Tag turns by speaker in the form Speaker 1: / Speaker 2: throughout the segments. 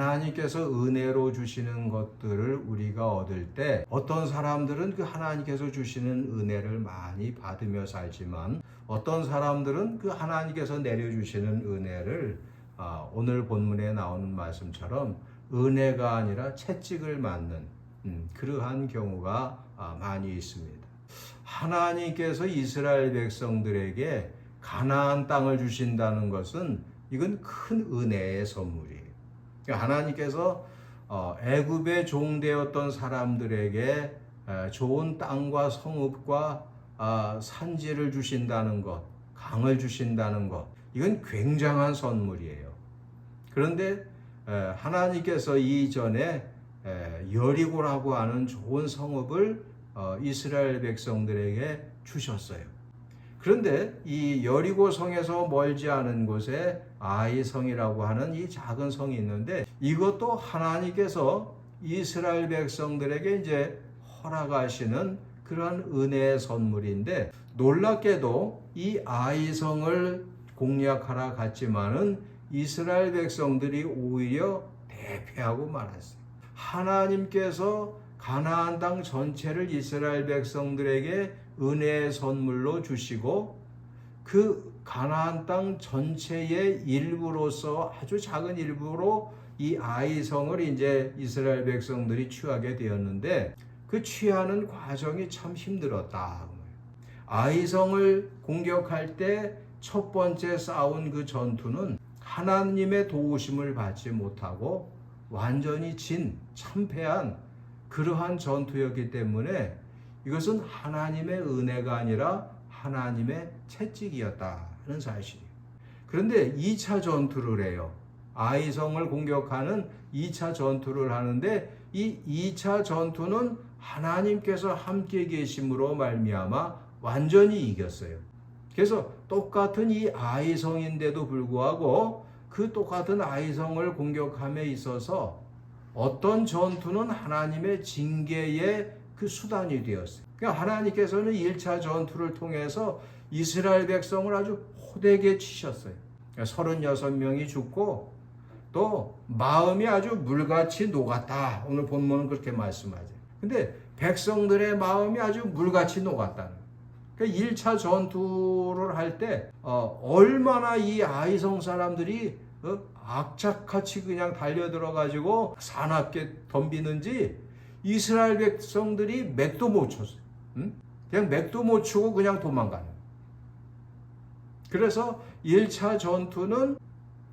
Speaker 1: 하나님께서 은혜로 주시는 것들을 우리가 얻을 때 어떤 사람들은 그 하나님께서 주시는 은혜를 많이 받으며 살지만 어떤 사람들은 그 하나님께서 내려주시는 은혜를 오늘 본문에 나오는 말씀처럼 은혜가 아니라 채찍을 맞는 그러한 경우가 많이 있습니다. 하나님께서 이스라엘 백성들에게 가나안 땅을 주신다는 것은 이건 큰 은혜의 선물이에요. 하나님께서 애굽의 종되었던 사람들에게 좋은 땅과 성읍과 산지를 주신다는 것, 강을 주신다는 것, 이건 굉장한 선물이에요. 그런데 하나님께서 이전에 여리고라고 하는 좋은 성읍을 이스라엘 백성들에게 주셨어요. 그런데 이 여리고 성에서 멀지 않은 곳에 아이성이라고 하는 이 작은 성이 있는데 이것도 하나님께서 이스라엘 백성들에게 이제 허락하시는 그런 은혜의 선물인데 놀랍게도 이 아이성을 공략하러 갔지만은 이스라엘 백성들이 오히려 대패하고 말았어요. 하나님께서 가나안 땅 전체를 이스라엘 백성들에게 은혜의 선물로 주시고 그 가나안 땅 전체의 일부로서 아주 작은 일부로 이 아이성을 이제 이스라엘 백성들이 취하게 되었는데 그 취하는 과정이 참 힘들었다. 아이성을 공격할 때 첫 번째 싸운 그 전투는 하나님의 도우심을 받지 못하고 완전히 참패한 그러한 전투였기 때문에 이것은 하나님의 은혜가 아니라 하나님의 채찍이었다는 사실이에요. 그런데 2차 전투를 해요. 아이성을 공격하는 2차 전투를 하는데 이 2차 전투는 하나님께서 함께 계심으로 말미암아 완전히 이겼어요. 그래서 똑같은 이 아이성인데도 불구하고 그 똑같은 아이성을 공격함에 있어서 어떤 전투는 하나님의 징계의 그 수단이 되었어요. 그러니까 하나님께서는 1차 전투를 통해서 이스라엘 백성을 아주 호되게 치셨어요. 36명이 죽고 또 마음이 아주 물같이 녹았다. 오늘 본문은 그렇게 말씀하죠. 근데 백성들의 마음이 아주 물같이 녹았다는. 그러니까 1차 전투를 할 때 얼마나 이 아이성 사람들이 악착같이 그냥 달려들어가지고 사납게 덤비는지 이스라엘 백성들이 맥도 못 쳤어요. 그냥 맥도 못 치고 그냥 도망가는. 그래서 1차 전투는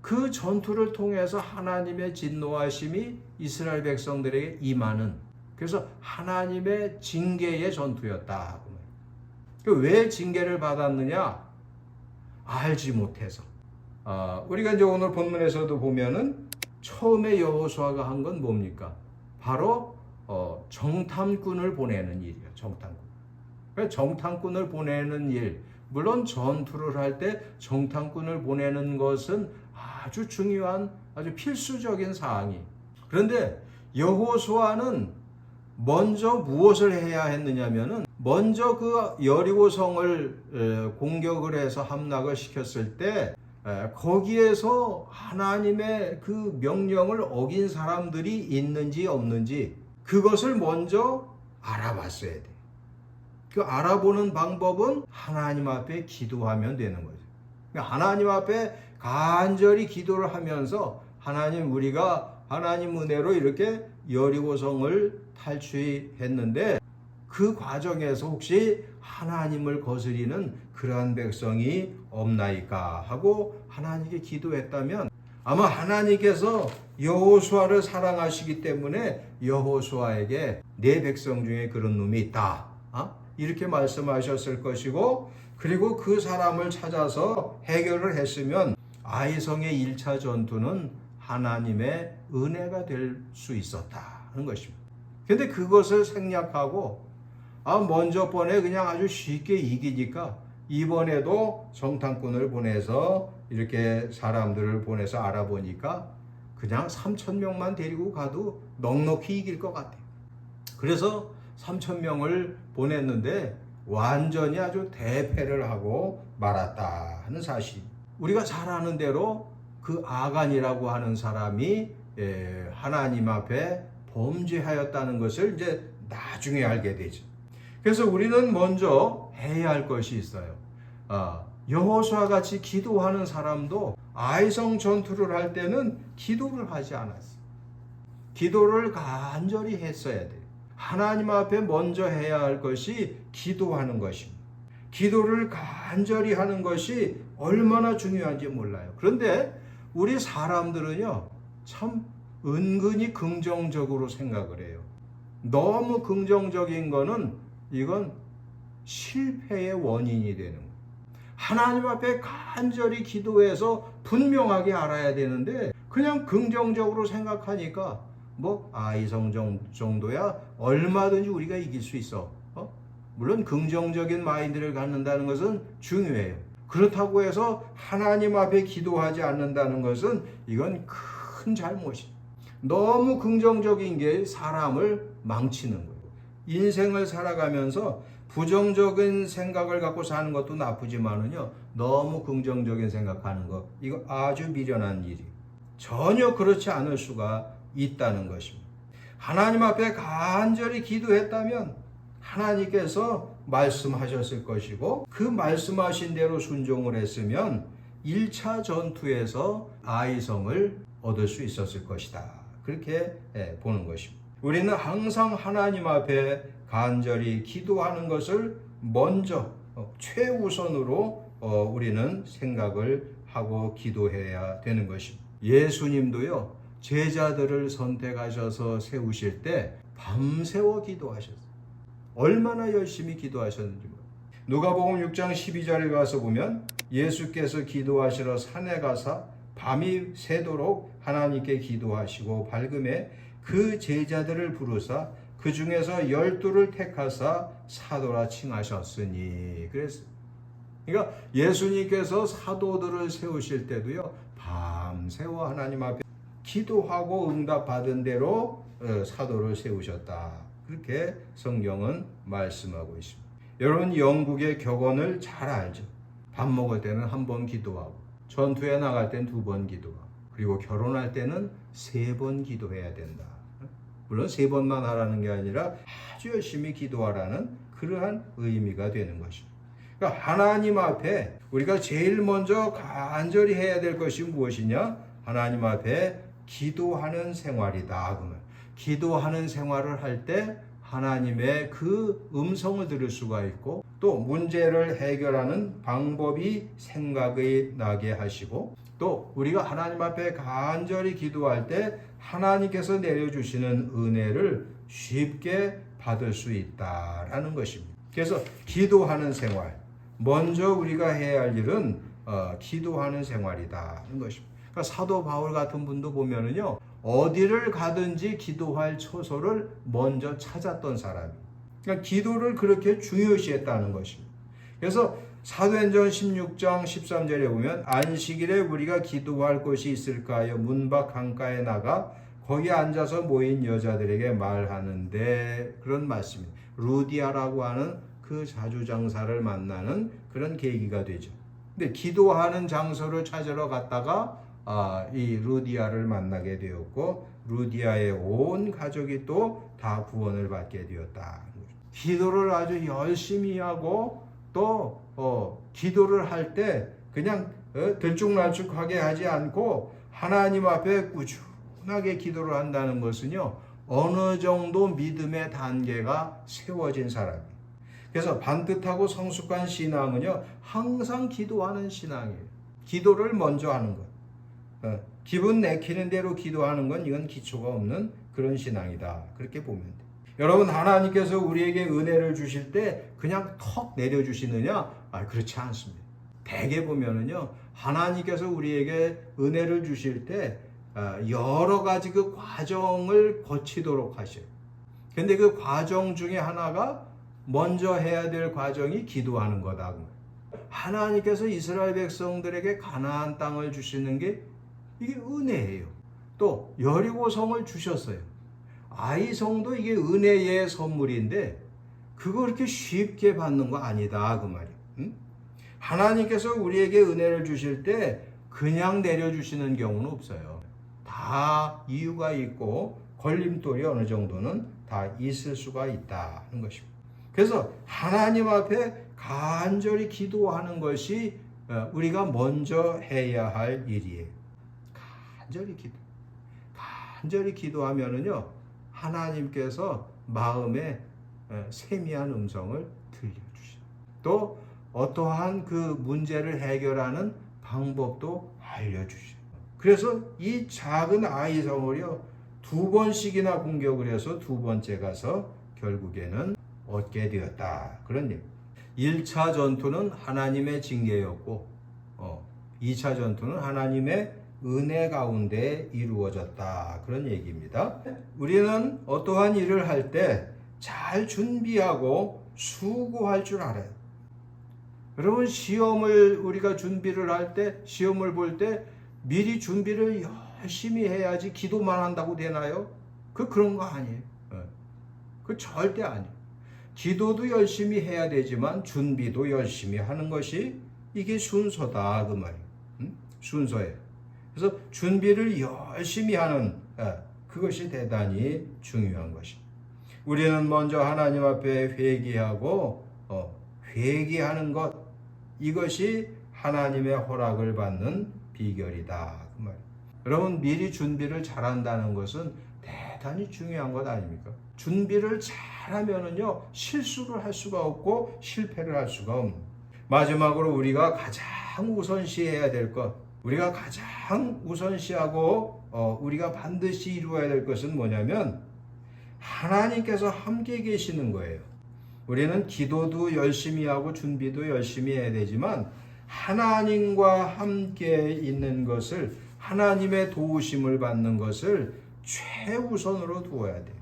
Speaker 1: 그 전투를 통해서 하나님의 진노하심이 이스라엘 백성들에게 임하는 그래서 하나님의 징계의 전투였다. 왜 징계를 받았느냐? 알지 못해서. 우리가 이제 오늘 본문에서도 보면은 처음에 여호수아가 한 건 뭡니까? 바로 정탐꾼을 보내는 일이에요. 정탐꾼. 정탐꾼을 보내는 일. 물론 전투를 할 때 정탐꾼을 보내는 것은 아주 중요한 아주 필수적인 사항이. 그런데 여호수아는 먼저 무엇을 해야 했느냐면은 먼저 그 여리고성을 공격을 해서 함락을 시켰을 때 거기에서 하나님의 그 명령을 어긴 사람들이 있는지 없는지 그것을 먼저 알아봤어야 돼. 그 알아보는 방법은 하나님 앞에 기도하면 되는 거죠. 하나님 앞에 간절히 기도를 하면서 하나님 우리가 하나님 은혜로 이렇게 여리고성을 탈취했는데 그 과정에서 혹시 하나님을 거스리는 그러한 백성이 없나이까 하고 하나님께 기도했다면 아마 하나님께서 여호수아를 사랑하시기 때문에 여호수아에게 내 백성 중에 그런 놈이 있다. 이렇게 말씀하셨을 것이고 그리고 그 사람을 찾아서 해결을 했으면 아이성의 1차 전투는 하나님의 은혜가 될 수 있었다는 것입니다. 근데 그것을 생략하고 먼저 번에 그냥 아주 쉽게 이기니까 이번에도 정탐꾼을 보내서 이렇게 사람들을 보내서 알아보니까 그냥 3,000명만 데리고 가도 넉넉히 이길 것 같아요. 그래서 3,000명을 보냈는데 완전히 아주 대패를 하고 말았다 하는 사실. 우리가 잘 아는 대로 그 아간이라고 하는 사람이 하나님 앞에 범죄하였다는 것을 이제 나중에 알게 되죠. 그래서 우리는 먼저 해야 할 것이 있어요. 여호수아 같이 기도하는 사람도 아이성 전투를 할 때는 기도를 하지 않았어요. 기도를 간절히 했어야 돼요. 하나님 앞에 먼저 해야 할 것이 기도하는 것입니다. 기도를 간절히 하는 것이 얼마나 중요한지 몰라요. 그런데 우리 사람들은요, 참 은근히 긍정적으로 생각을 해요. 너무 긍정적인 거는 이건 실패의 원인이 되는 거예요. 하나님 앞에 간절히 기도해서 분명하게 알아야 되는데 그냥 긍정적으로 생각하니까 이성 정도야 얼마든지 우리가 이길 수 있어. 물론 긍정적인 마인드를 갖는다는 것은 중요해요. 그렇다고 해서 하나님 앞에 기도하지 않는다는 것은 이건 큰 잘못이에요. 너무 긍정적인 게 사람을 망치는 거예요. 인생을 살아가면서 부정적인 생각을 갖고 사는 것도 나쁘지만은요, 너무 긍정적인 생각하는 거, 이거 아주 미련한 일이 전혀 그렇지 않을 수가 있다는 것입니다. 하나님 앞에 간절히 기도했다면 하나님께서 말씀하셨을 것이고 그 말씀하신 대로 순종을 했으면 1차 전투에서 아이성을 얻을 수 있었을 것이다. 그렇게 보는 것입니다. 우리는 항상 하나님 앞에 간절히 기도하는 것을 먼저 최우선으로 우리는 생각을 하고 기도해야 되는 것입니다. 예수님도요, 제자들을 선택하셔서 세우실 때 밤새워 기도하셨어요. 얼마나 열심히 기도하셨는지 몰라요. 누가복음 6장 12절에 가서 보면 예수께서 기도하시러 산에 가사 밤이 새도록 하나님께 기도하시고 밝음에 그 제자들을 부르사 그 중에서 12를 택하사 사도라 칭하셨으니. 그러니까 예수님께서 사도들을 세우실 때도요, 밤새워 하나님 앞에 기도하고 응답받은 대로 사도를 세우셨다. 그렇게 성경은 말씀하고 있습니다. 여러분, 영국의 격언을 잘 알죠. 밥 먹을 때는 한 번 기도하고, 전투에 나갈 땐 2번 기도하고, 그리고 결혼할 때는 3번 기도해야 된다. 물론 3번만 하라는 게 아니라 아주 열심히 기도하라는 그러한 의미가 되는 것입니다. 그러니까 하나님 앞에 우리가 제일 먼저 간절히 해야 될 것이 무엇이냐? 하나님 앞에 기도하는 생활이다. 그러면 기도하는 생활을 할 때 하나님의 그 음성을 들을 수가 있고 또 문제를 해결하는 방법이 생각이 나게 하시고 또 우리가 하나님 앞에 간절히 기도할 때 하나님께서 내려주시는 은혜를 쉽게 받을 수 있다라는 것입니다. 그래서 기도하는 생활, 먼저 우리가 해야 할 일은 기도하는 생활이다는 것입니다. 그러니까 사도 바울 같은 분도 보면은요, 어디를 가든지 기도할 처소를 먼저 찾았던 사람이에요. 그러니까 기도를 그렇게 중요시했다는 것입니다. 그래서 사도행전 16장 13절에 보면 안식일에 우리가 기도할 곳이 있을까요? 문밖 강가에 나가 거기 앉아서 모인 여자들에게 말하는데, 그런 말씀입니다. 루디아라고 하는 그 자주장사를 만나는 그런 계기가 되죠. 근데 기도하는 장소를 찾으러 갔다가 이 루디아를 만나게 되었고 루디아의 온 가족이 또 다 구원을 받게 되었다. 기도를 아주 열심히 하고 또 기도를 할 때 그냥 들쭉날쭉하게 하지 않고 하나님 앞에 꾸준하게 기도를 한다는 것은요, 어느 정도 믿음의 단계가 세워진 사람이에요. 그래서 반듯하고 성숙한 신앙은요, 항상 기도하는 신앙이에요. 기도를 먼저 하는 것. 기분 내키는 대로 기도하는 건 이건 기초가 없는 그런 신앙이다. 그렇게 보면 돼. 여러분, 하나님께서 우리에게 은혜를 주실 때 그냥 턱 내려주시느냐? 그렇지 않습니다. 대개 보면은요, 하나님께서 우리에게 은혜를 주실 때 여러 가지 그 과정을 거치도록 하셔요. 근데 그 과정 중에 하나가 먼저 해야 될 과정이 기도하는 거다. 하나님께서 이스라엘 백성들에게 가나안 땅을 주시는 게 이게 은혜예요. 또 여리고성을 주셨어요. 아이성도 이게 은혜의 선물인데 그거 그렇게 쉽게 받는 거 아니다 그 말이에요. 응? 하나님께서 우리에게 은혜를 주실 때 그냥 내려주시는 경우는 없어요. 다 다 이유가 있고 걸림돌이 어느 정도는 다 있을 수가 있다는 것입니다. 그래서 하나님 앞에 간절히 기도하는 것이 우리가 먼저 해야 할 일이에요. 간절히 기도하면은요, 하나님께서 마음에 세미한 음성을 들려주셔. 또 어떠한 그 문제를 해결하는 방법도 알려주셔. 그래서 이 작은 아이성을요, 2번씩이나 공격을 해서 2번째 가서 결국에는 얻게 되었다. 그런 일. 1차 전투는 하나님의 징계였고 2차 전투는 하나님의 은혜 가운데 이루어졌다. 그런 얘기입니다. 우리는 어떠한 일을 할 때 잘 준비하고 수고할 줄 알아요. 여러분, 시험을 우리가 준비를 할 때, 시험을 볼 때 미리 준비를 열심히 해야지 기도만 한다고 되나요? 그런 거 아니에요. 그 절대 아니에요. 기도도 열심히 해야 되지만 준비도 열심히 하는 것이 이게 순서다, 그 말이에요. 순서예요. 그래서 준비를 열심히 하는 그것이 대단히 중요한 것입니다. 우리는 먼저 하나님 앞에 회개하고 회개하는 것, 이것이 하나님의 허락을 받는 비결이다, 그 말이에요. 여러분, 미리 준비를 잘한다는 것은 대단히 중요한 것 아닙니까? 준비를 잘하면은요, 실수를 할 수가 없고 실패를 할 수가 없는. 마지막으로 우리가 가장 우선시해야 될 것, 우리가 가장 우선시하고 우리가 반드시 이루어야 될 것은 뭐냐면 하나님께서 함께 계시는 거예요. 우리는 기도도 열심히 하고 준비도 열심히 해야 되지만 하나님과 함께 있는 것을, 하나님의 도우심을 받는 것을 최우선으로 두어야 돼요.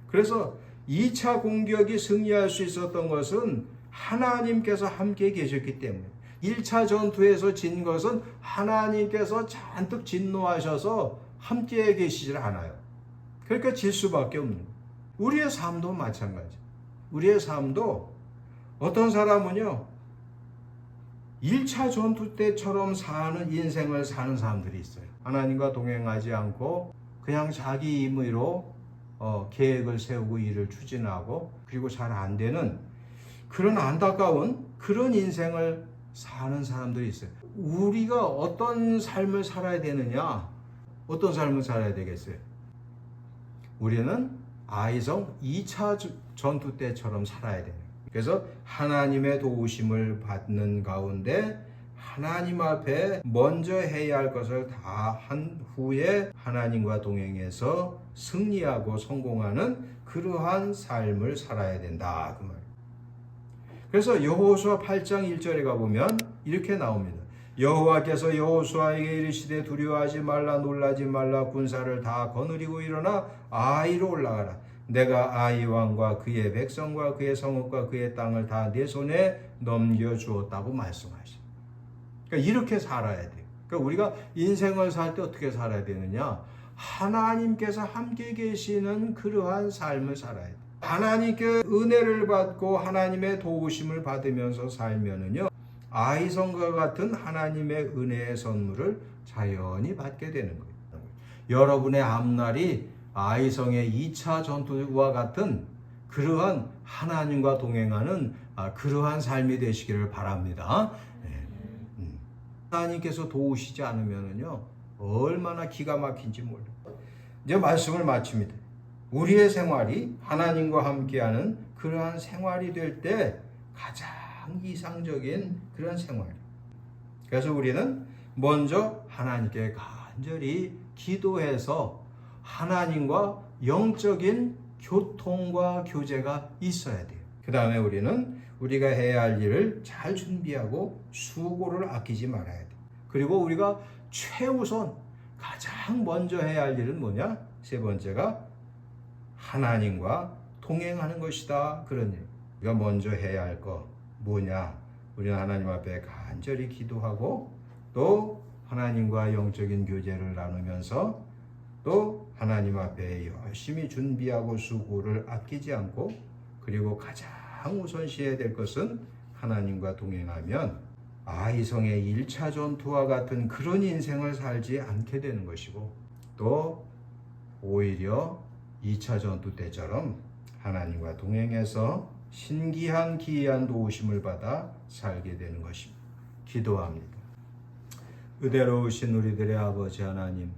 Speaker 1: 그래서 2차 공격이 승리할 수 있었던 것은 하나님께서 함께 계셨기 때문에, 1차 전투에서 진 것은 하나님께서 잔뜩 진노하셔서 함께 계시질 않아요. 그러니까 질 수밖에 없는 거예요. 우리의 삶도 마찬가지. 우리의 삶도 어떤 사람은요, 1차 전투 때처럼 사는 인생을 사는 사람들이 있어요. 하나님과 동행하지 않고 그냥 자기 임의로 계획을 세우고 일을 추진하고 그리고 잘 안 되는 그런 안타까운 그런 인생을 사는 사람들이 있어요. 우리가 어떤 삶을 살아야 되느냐? 어떤 삶을 살아야 되겠어요? 우리는 아이성 2차 전투 때처럼 살아야 돼요. 그래서 하나님의 도우심을 받는 가운데 하나님 앞에 먼저 해야 할 것을 다 한 후에 하나님과 동행해서 승리하고 성공하는 그러한 삶을 살아야 된다, 그 말. 그래서 여호수아 8장 1절에 가보면 이렇게 나옵니다. 여호와께서 여호수아에게 이르시되 두려워하지 말라, 놀라지 말라, 군사를 다 거느리고 일어나 아이로 올라가라. 내가 아이 왕과 그의 백성과 그의 성읍과 그의 땅을 다 내 손에 넘겨주었다고 말씀하십니다. 그러니까 이렇게 살아야 돼요. 그러니까 우리가 인생을 살 때 어떻게 살아야 되느냐? 하나님께서 함께 계시는 그러한 삶을 살아야 돼요. 하나님께 은혜를 받고 하나님의 도우심을 받으면서 살면은요, 아이성과 같은 하나님의 은혜의 선물을 자연히 받게 되는 거예요. 여러분의 앞날이 아이성의 2차 전투와 같은 그러한 하나님과 동행하는 그러한 삶이 되시기를 바랍니다. 하나님께서 도우시지 않으면요, 얼마나 기가 막힌지 몰라요. 이제 말씀을 마칩니다. 우리의 생활이 하나님과 함께하는 그러한 생활이 될 때 가장 이상적인 그런 생활. 그래서 우리는 먼저 하나님께 간절히 기도해서 하나님과 영적인 교통과 교제가 있어야 돼요. 그 다음에 우리는 우리가 해야 할 일을 잘 준비하고 수고를 아끼지 말아야 돼요. 그리고 우리가 최우선 가장 먼저 해야 할 일은 뭐냐? 세 번째가 하나님과 동행하는 것이다. 그런 일. 우리가 먼저 해야 할 거 뭐냐? 우리는 하나님 앞에 간절히 기도하고 또 하나님과 영적인 교제를 나누면서 또 하나님 앞에 열심히 준비하고 수고를 아끼지 않고, 그리고 가장 우선시해야 될 것은 하나님과 동행하면 아이성의 1차 전투와 같은 그런 인생을 살지 않게 되는 것이고, 또 오히려 2차 전투 때처럼 하나님과 동행해서 신기한 기이한 도우심을 받아 살게 되는 것입니다. 기도합니다. 의대로우신 우리들의 아버지 하나님,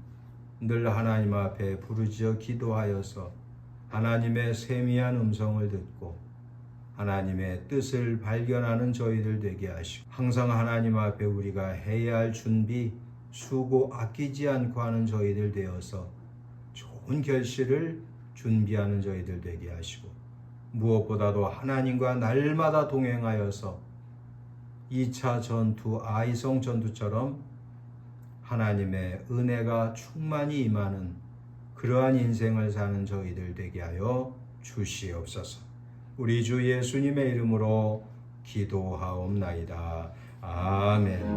Speaker 1: 늘 하나님 앞에 부르짖어 기도하여서 하나님의 세미한 음성을 듣고 하나님의 뜻을 발견하는 저희들 되게 하시고 항상 하나님 앞에 우리가 해야 할 준비, 수고 아끼지 않고 하는 저희들 되어서 좋은 결실을 준비하는 저희들 되게 하시고 무엇보다도 하나님과 날마다 동행하여서 2차 전투, 아이성 전투처럼 하나님의 은혜가 충만히 임하는 그러한 인생을 사는 저희들 되게 하여 주시옵소서. 우리 주 예수님의 이름으로 기도하옵나이다. 아멘.